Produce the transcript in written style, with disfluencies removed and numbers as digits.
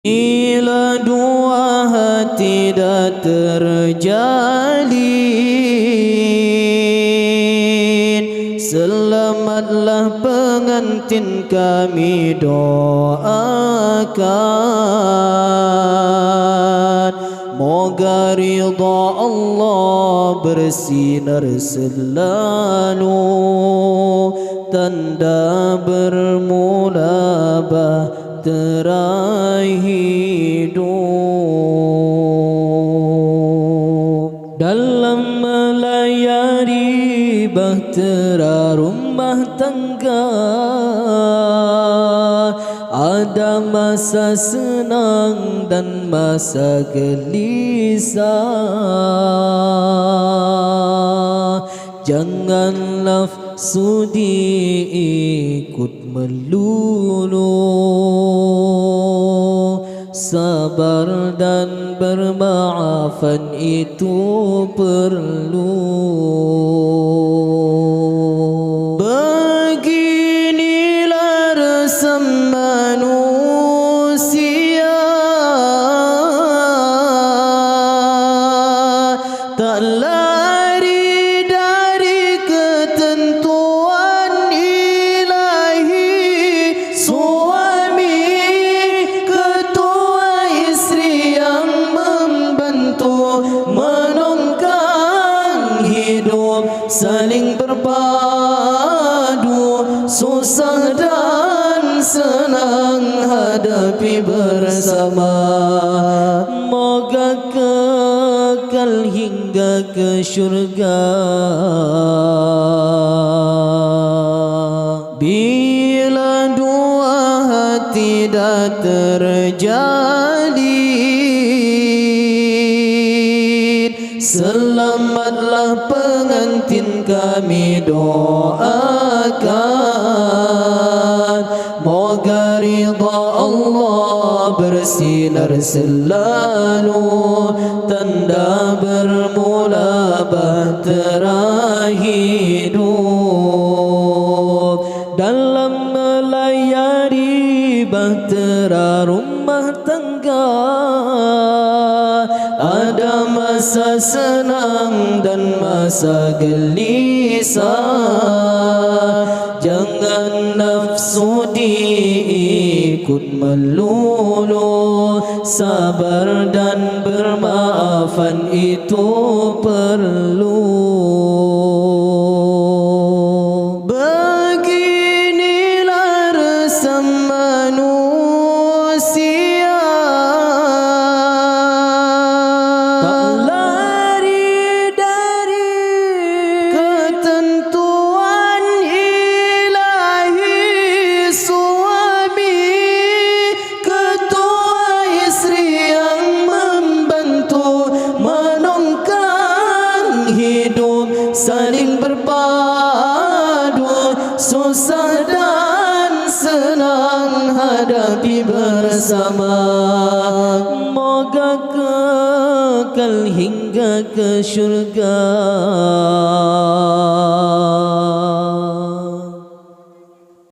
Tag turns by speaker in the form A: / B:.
A: Bila dua hati dah terjalin, selamatlah pengantin kami doakan. Moga ridha Allah bersinar selalu, tanda bermula bahtera hidup. Dalam melayari bahtera rumah tangga, ada masa senang dan masa gelisah. Janganlah sudi ikut melulu, sabar dan bermaafan itu perlu. Beginilah resam manusia, tak lari dari ketentuan ilahi. Suami ketua, istri yang membantu menongkang hidup, saling berpadu, susah dan senang hadapi bersama. Moga kekal hingga ke syurga. Bila dua hati dah terjalin, selamatlah pengantin kami doakan. Moga ridha Allah bersinar selalu, tanda bermula bahtera hidup. Dalam melayari bahtera rumah tangga, ada masa senang dan masa gelisah. Jangan nafsu diikut melulu, sabar dan bermaafan itu perlu. Beginilah resam manusia, tak lari dari ketentuan ilahi. Suami ketua, istri yang membantu menongkang hidup, saling berpadu, susah dan senang hadapi bersama. Moga kekal hingga ke syurga.